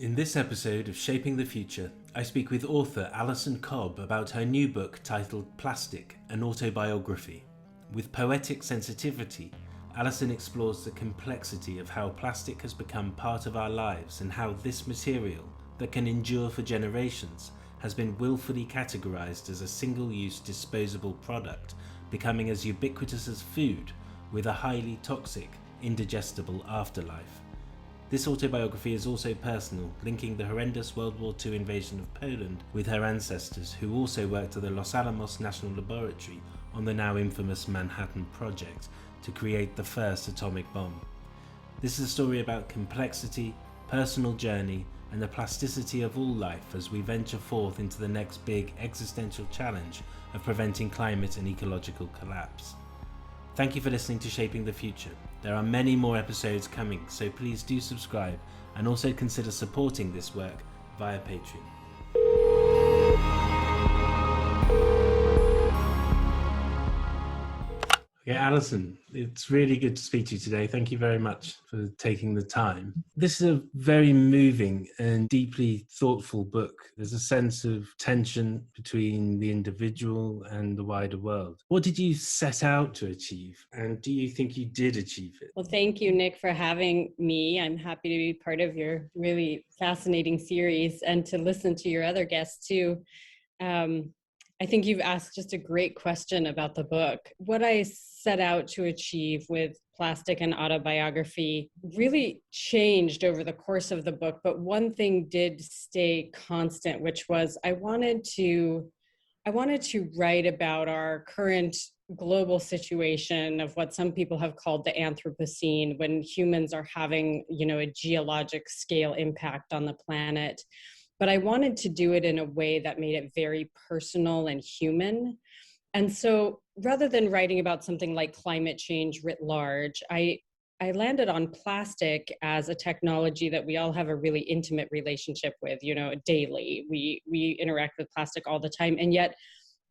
In this episode of Shaping the Future, I speak with author Allison Cobb about her new book titled Plastic, an Autobiography. With poetic sensitivity, Allison explores the complexity of how plastic has become part of our lives and how this material, that can endure for generations, has been willfully categorised as a single-use disposable product, becoming as ubiquitous as food, with a highly toxic, indigestible afterlife. This autobiography is also personal, linking the horrendous World War II invasion of Poland with her ancestors, who also worked at the Los Alamos National Laboratory on the now infamous Manhattan Project to create the first atomic bomb. This is a story about complexity, personal journey, and the plasticity of all life as we venture forth into the next big existential challenge of preventing climate and ecological collapse. Thank you for listening to Shaping the Future. There are many more episodes coming, so please do subscribe and also consider supporting this work via Patreon. Okay, Alison, it's really good to speak to you today. Thank you very much for taking the time. This is a very moving and deeply thoughtful book. There's a sense of tension between the individual and the wider world. What did you set out to achieve, and do you think you did achieve it? Well, thank you, Nick, for having me. I'm happy to be part of your really fascinating series and to listen to your other guests too. I think you've asked just a great question about the book. What I set out to achieve with Plastic and Autobiography really changed over the course of the book, but one thing did stay constant, which was I wanted to write about our current global situation of what some people have called the Anthropocene, when humans are having, a geologic scale impact on the planet. But I wanted to do it in a way that made it very personal and human. And so rather than writing about something like climate change writ large, I landed on plastic as a technology that we all have a really intimate relationship with, daily. We interact with plastic all the time, and yet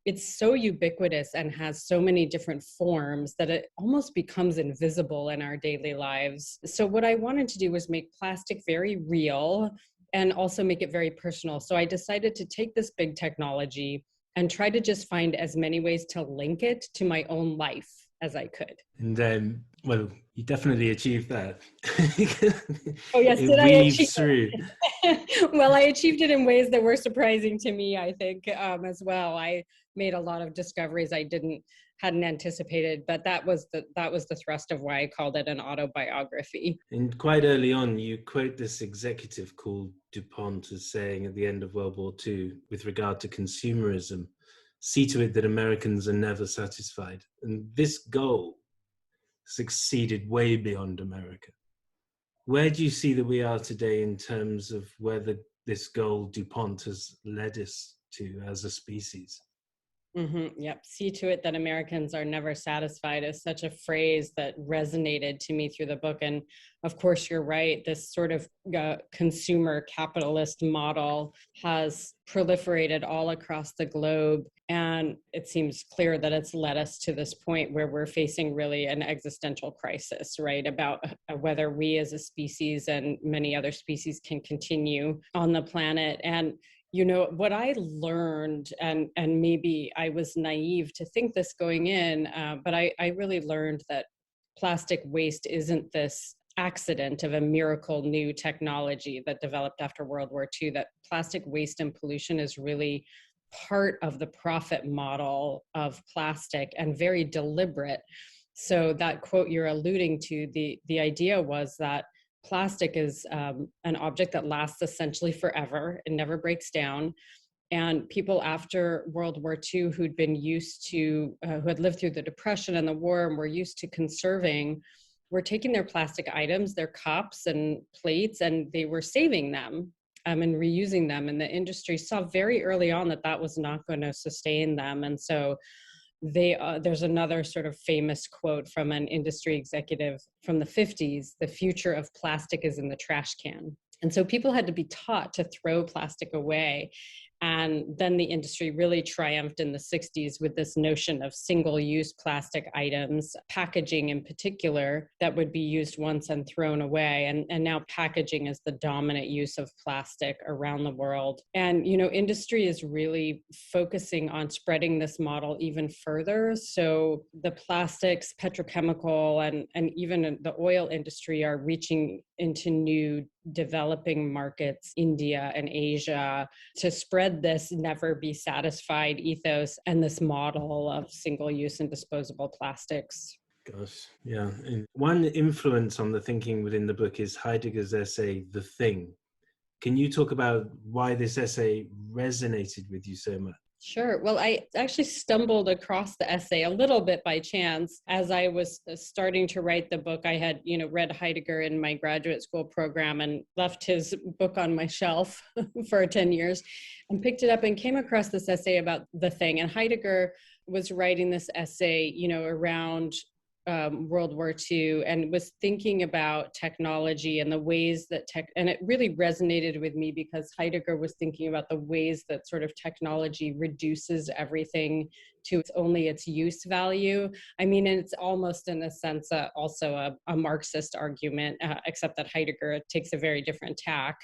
it's so ubiquitous and has so many different forms that it almost becomes invisible in our daily lives. So what I wanted to do was make plastic very real and also make it very personal. So I decided to take this big technology and try to just find as many ways to link it to my own life as I could. And well, you definitely achieved that. Oh yes, it did I achieve through. Well, I achieved it in ways that were surprising to me, I think, as well. I made a lot of discoveries I hadn't anticipated, but that was the thrust of why I called it an autobiography. And quite early on, you quote this executive called DuPont as saying at the end of World War II, with regard to consumerism, see to it that Americans are never satisfied. And this goal succeeded way beyond America. Where do you see that we are today in terms of where this goal DuPont has led us to as a species? Yep. See to it that Americans are never satisfied is such a phrase that resonated to me through the book. And of course, you're right. This sort of consumer capitalist model has proliferated all across the globe. And it seems clear that it's led us to this point where we're facing really an existential crisis, right? About whether we as a species and many other species can continue on the planet. And what I learned, and maybe I was naive to think this going in, but I really learned that plastic waste isn't this accident of a miracle new technology that developed after World War II, that plastic waste and pollution is really part of the profit model of plastic and very deliberate. So that quote you're alluding to, the idea was that plastic is an object that lasts essentially forever. It never breaks down. And people after World War II who'd been used to, who had lived through the Depression and the war and were used to conserving, were taking their plastic items, their cups and plates, and they were saving them and reusing them. And the industry saw very early on that was not going to sustain them. And so there's another sort of famous quote from an industry executive from the 50s, "The future of plastic is in the trash can." And so people had to be taught to throw plastic away. And then the industry really triumphed in the 60s with this notion of single-use plastic items, packaging in particular, that would be used once and thrown away. And now packaging is the dominant use of plastic around the world. And, industry is really focusing on spreading this model even further. So the plastics, petrochemical, and even the oil industry are reaching into new developing markets, India and Asia, to spread this never be satisfied ethos and this model of single-use and disposable plastics. Gosh, yeah. And one influence on the thinking within the book is Heidegger's essay, The Thing. Can you talk about why this essay resonated with you so much? Sure. Well, I actually stumbled across the essay a little bit by chance. As I was starting to write the book, I had, read Heidegger in my graduate school program and left his book on my shelf for 10 years and picked it up and came across this essay about the thing. And Heidegger was writing this essay, around World War II, and was thinking about technology and the ways that and it really resonated with me because Heidegger was thinking about the ways that sort of technology reduces everything to only its use value. I mean, and it's almost in a sense also a Marxist argument, except that Heidegger takes a very different tack.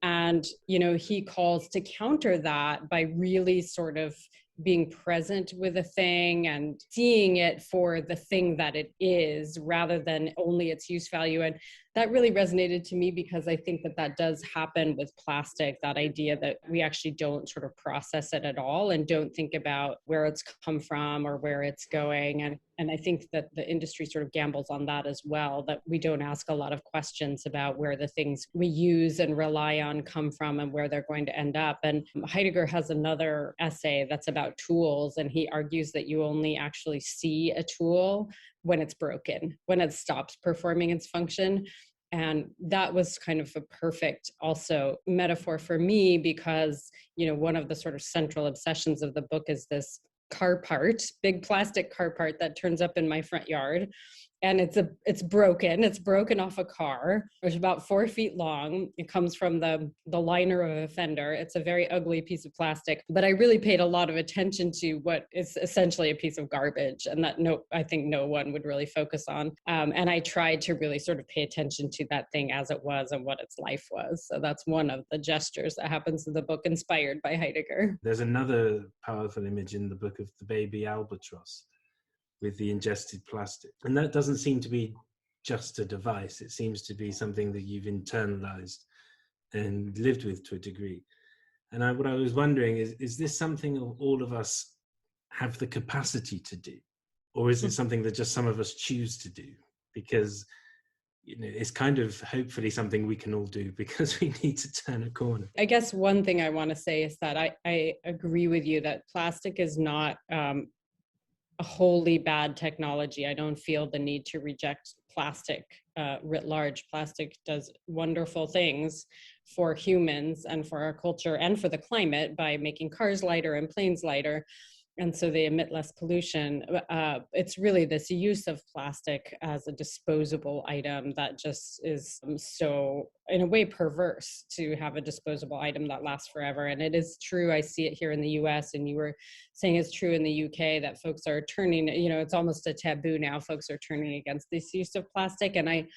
And, he calls to counter that by really sort of being present with a thing and seeing it for the thing that it is rather than only its use value. And that really resonated to me because I think that does happen with plastic, that idea that we actually don't sort of process it at all and don't think about where it's come from or where it's going. And I think that the industry sort of gambles on that as well, that we don't ask a lot of questions about where the things we use and rely on come from and where they're going to end up. And Heidegger has another essay that's about tools, and he argues that you only actually see a tool when it's broken, when it stops performing its function. And that was kind of a perfect also metaphor for me because, one of the sort of central obsessions of the book is this car part, big plastic car part that turns up in my front yard. And it's broken off a car. It's about 4 feet long. It comes from the liner of a fender. It's a very ugly piece of plastic, but I really paid a lot of attention to what is essentially a piece of garbage, and that I think no one would really focus on. And I tried to really sort of pay attention to that thing as it was and what its life was. So that's one of the gestures that happens in the book, inspired by Heidegger. There's another powerful image in the book of the baby albatross with the ingested plastic. And that doesn't seem to be just a device. It seems to be something that you've internalized and lived with to a degree. And what I was wondering is this something all of us have the capacity to do? Or is it something that just some of us choose to do? Because it's kind of hopefully something we can all do because we need to turn a corner. I guess one thing I want to say is that I agree with you that plastic is not a wholly bad technology. I don't feel the need to reject plastic writ large. Plastic does wonderful things for humans and for our culture and for the climate by making cars lighter and planes lighter. And so they emit less pollution. It's really this use of plastic as a disposable item that just is so, in a way, perverse to have a disposable item that lasts forever. And it is true, I see it here in the US, and you were saying it's true in the UK, that folks are turning, it's almost a taboo now. Folks are turning against this use of plastic. And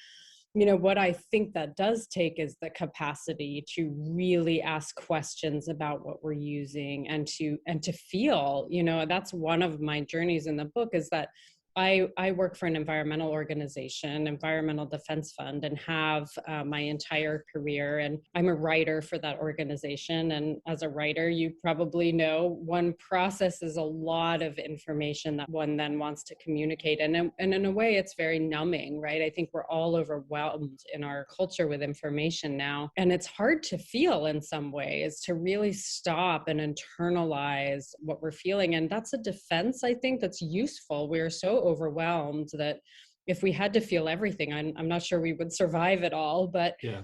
what I think that does take is the capacity to really ask questions about what we're using and to feel, that's one of my journeys in the book, is that I work for an environmental organization, Environmental Defense Fund, and have my entire career. And I'm a writer for that organization. And as a writer, you probably know one processes a lot of information that one then wants to communicate. And in a way, it's very numbing, right? I think we're all overwhelmed in our culture with information now. And it's hard to feel in some ways, to really stop and internalize what we're feeling. And that's a defense, I think, that's useful. We're so overwhelmed that if we had to feel everything, I'm not sure we would survive it all, but sure.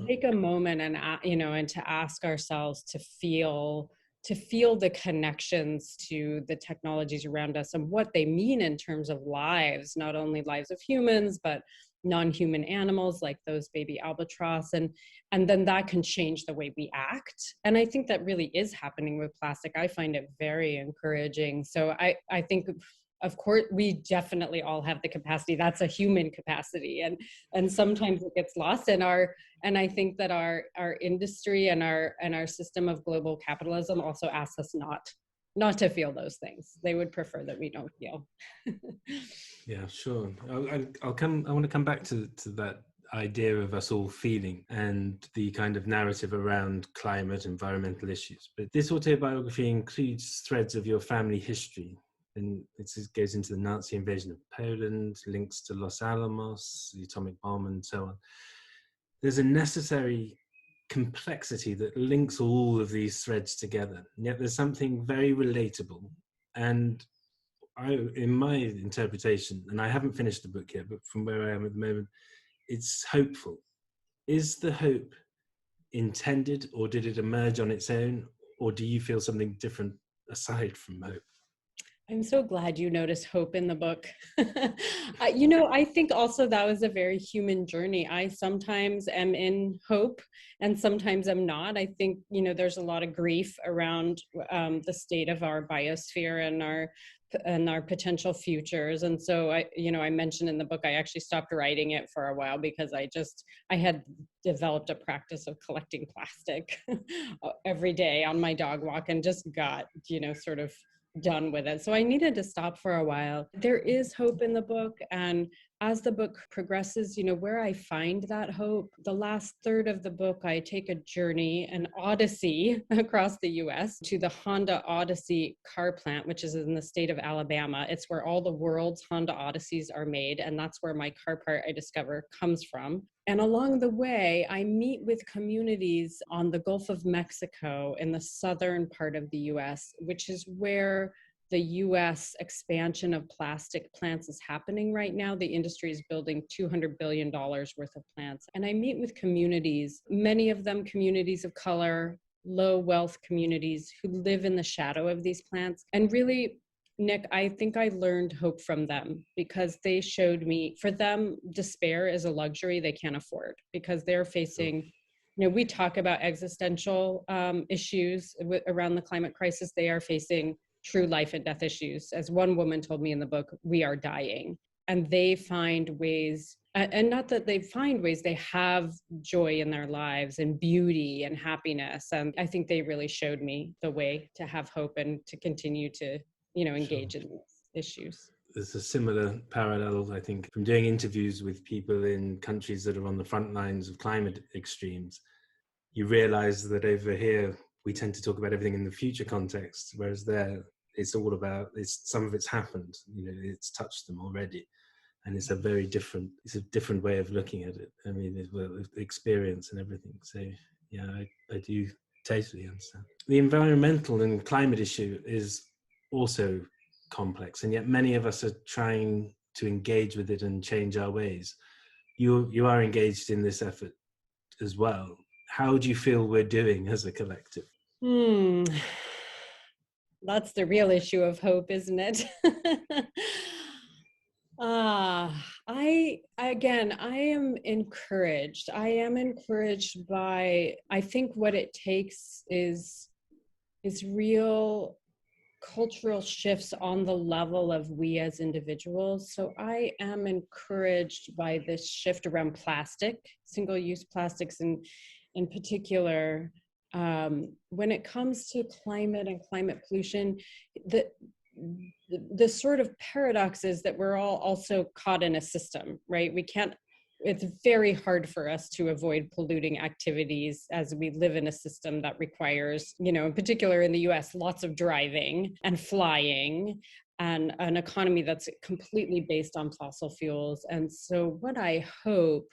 Take a moment and, and to ask ourselves to feel the connections to the technologies around us and what they mean in terms of lives, not only lives of humans, but non-human animals like those baby albatross, and then that can change the way we act. And I think that really is happening with plastic. I find it very encouraging. So I think, of course, we definitely all have the capacity. That's a human capacity, and sometimes it gets lost in our. And I think that our industry and our system of global capitalism also asks us not to feel those things. They would prefer that we don't feel. Yeah, sure. I want to come back to that idea of us all feeling and the kind of narrative around climate, environmental issues. But this autobiography includes threads of your family history. And it goes into the Nazi invasion of Poland, links to Los Alamos, the atomic bomb, and so on. There's a necessary complexity that links all of these threads together. And yet there's something very relatable. And in my interpretation, and I haven't finished the book yet, but from where I am at the moment, it's hopeful. Is the hope intended, or did it emerge on its own? Or do you feel something different aside from hope? I'm so glad you noticed hope in the book. I think also that was a very human journey. I sometimes am in hope and sometimes I'm not. I think, there's a lot of grief around the state of our biosphere and our potential futures. And so I mentioned in the book, I actually stopped writing it for a while because I had developed a practice of collecting plastic every day on my dog walk and just got, sort of done with it. So I needed to stop for a while. There is hope in the book. And as the book progresses, where I find that hope, the last third of the book, I take a journey, an odyssey across the US to the Honda Odyssey car plant, which is in the state of Alabama. It's where all the world's Honda Odysseys are made. And that's where my car part, I discover, comes from. And along the way, I meet with communities on the Gulf of Mexico in the southern part of the US, which is where the US expansion of plastic plants is happening right now. The industry is building $200 billion worth of plants. And I meet with communities, many of them communities of color, low wealth communities who live in the shadow of these plants. And really, Nick, I think I learned hope from them because they showed me, for them, despair is a luxury they can't afford because they're facing, we talk about existential issues around the climate crisis. They are facing true life and death issues. As one woman told me in the book, we are dying. And they find ways, and not that they find ways, they have joy in their lives and beauty and happiness. And I think they really showed me the way to have hope and to continue to engage in these issues. There's a similar parallel, I think, from doing interviews with people in countries that are on the front lines of climate extremes. You realize that over here, we tend to talk about everything in the future context, whereas there, it's all about, some of it's happened, it's touched them already. And it's a different way of looking at it. I mean, it's experience and everything. So yeah, I do totally understand. The environmental and climate issue is also complex, and yet many of us are trying to engage with it and change our ways. You are engaged in this effort as well. How do you feel we're doing as a collective? That's the real issue of hope, isn't it? I am encouraged. I am encouraged by, I think what it takes is real cultural shifts on the level of we as individuals. So I am encouraged by this shift around plastic, single-use plastics in particular. When it comes to climate and climate pollution, the sort of paradox is that we're all also caught in a system, right? It's very hard for us to avoid polluting activities as we live in a system that requires, in particular in the US, lots of driving and flying and an economy that's completely based on fossil fuels. And so what I hope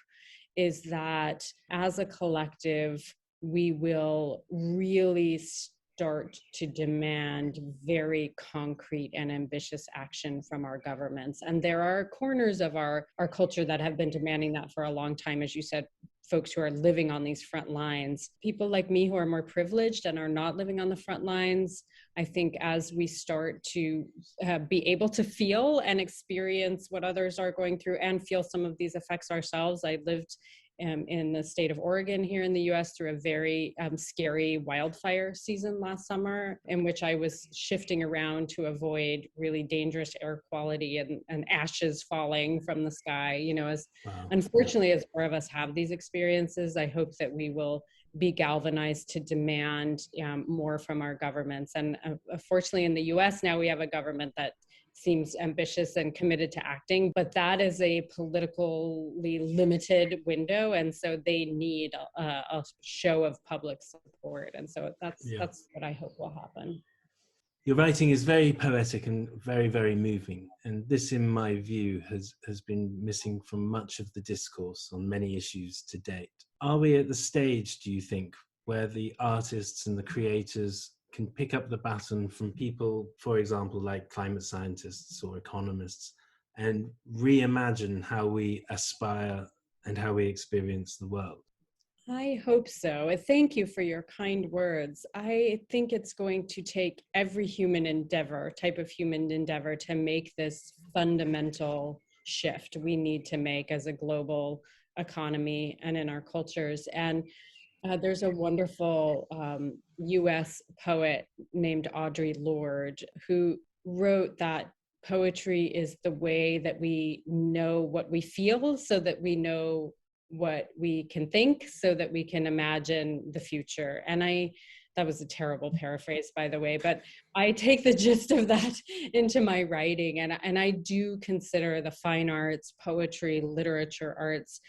is that as a collective, we will really start to demand very concrete and ambitious action from our governments. And there are corners of our culture that have been demanding that for a long time, as you said, folks who are living on these front lines. People like me who are more privileged and are not living on the front lines, I think as we start to be able to feel and experience what others are going through and feel some of these effects ourselves. I lived in the state of Oregon here in the US through a very scary wildfire season last summer, in which I was shifting around to avoid really dangerous air quality and ashes falling from the sky. As Wow. unfortunately as more of us have these experiences, I hope that we will be galvanized to demand more from our governments. And fortunately in the US now we have a government that seems ambitious and committed to acting, but that is a politically limited window, and so they need a show of public support, and so that's what I hope will happen. Your writing is very poetic and very, very moving, and this, in my view, has been missing from much of the discourse on many issues to date. Are we at the stage, do you think, where the artists and the creators can pick up the baton from people, for example, like climate scientists or economists, and reimagine how we aspire and how we experience the world? I hope so. Thank you for your kind words. I think it's going to take every type of human endeavor to make this fundamental shift we need to make as a global economy and in our cultures. And there's a wonderful US poet named Audre Lorde who wrote that poetry is the way that we know what we feel, so that we know what we can think, so that we can imagine the future. And that was a terrible paraphrase, by the way, but I take the gist of that into my writing. And I do consider the fine arts, poetry, literature, arts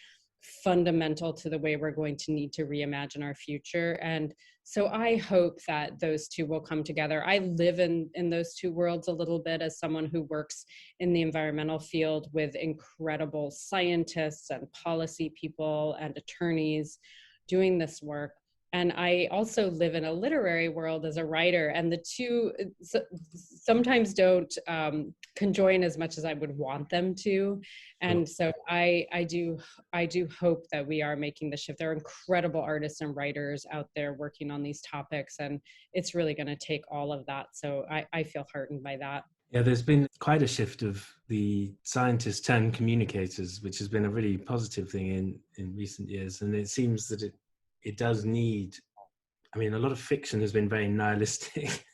fundamental to the way we're going to need to reimagine our future. And so I hope that those two will come together. I live in those two worlds a little bit as someone who works in the environmental field with incredible scientists and policy people and attorneys doing this work. And I also live in a literary world as a writer, and the two sometimes don't conjoin as much as I would want them to. And so I do hope that we are making the shift. There are incredible artists and writers out there working on these topics, and it's really going to take all of that. So I feel heartened by that. Yeah, there's been quite a shift of the scientists turned communicators, which has been a really positive thing in recent years. And it seems that it does need, I mean, a lot of fiction has been very nihilistic.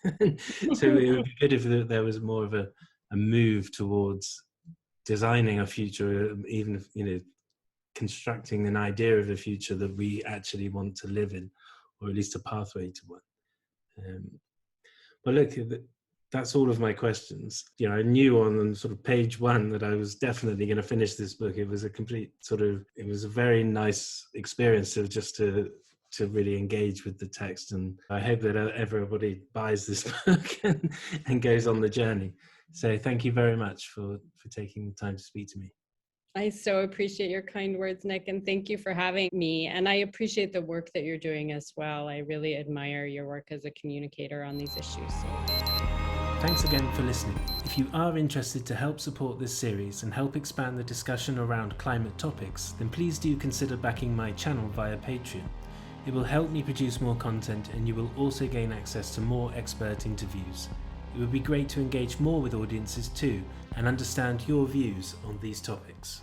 So it would be good if there was more of a move towards designing a future, even if, constructing an idea of a future that we actually want to live in, or at least a pathway to one. But look, that's all of my questions. I knew on sort of page one that I was definitely going to finish this book. It was a complete it was a very nice experience to really engage with the text. And I hope that everybody buys this book and goes on the journey. So thank you very much for taking the time to speak to me. I so appreciate your kind words, Nick, and thank you for having me. And I appreciate the work that you're doing as well. I really admire your work as a communicator on these issues. Thanks again for listening. If you are interested to help support this series and help expand the discussion around climate topics, then please do consider backing my channel via Patreon. It will help me produce more content, and you will also gain access to more expert interviews. It would be great to engage more with audiences too and understand your views on these topics.